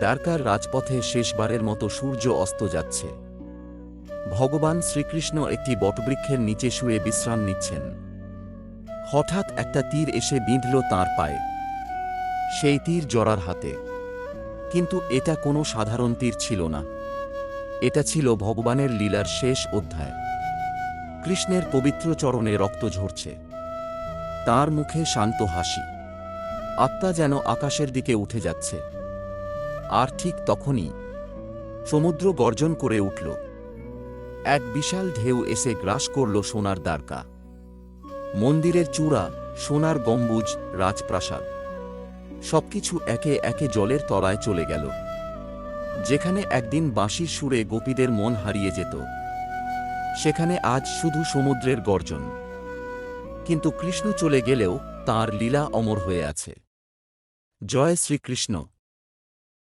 দ্বারকার রাজপথে শেষবারের মতো সূর্য অস্ত যাচ্ছে। ভগবান শ্রীকৃষ্ণ একটি বটবৃক্ষের নিচে শুয়ে বিশ্রাম নিচ্ছেন। হঠাৎ একটা তীর এসে বিঁধল তাঁর পায়ে। সেই তীর জরার হাতে। কিন্তু এটা কোনো সাধারণ তীর ছিল না। এটা ছিল ভগবানের লীলার শেষ অধ্যায়। কৃষ্ণের পবিত্র চরণে রক্ত ঝরছে, তাঁর মুখে শান্ত হাসি। আত্মা যেন আকাশের দিকে উঠে যাচ্ছে। আর ঠিক তখনই সমুদ্র গর্জন করে উঠল। এক বিশাল ঢেউ এসে গ্রাস করল সোনার দ্বারকা। মন্দিরের চূড়া, সোনার গম্বুজ, রাজপ্রাসাদ সবকিছু একে একে জলের তলায় চলে গেল। যেখানে একদিন বাঁশির সুরে গোপীদের মন হারিয়ে যেত, সেখানে আজ শুধু সমুদ্রের গর্জন। কিন্তু কৃষ্ণ চলে গেলেও তাঁর লীলা অমর হয়ে আছে। জয় শ্রীকৃষ্ণ।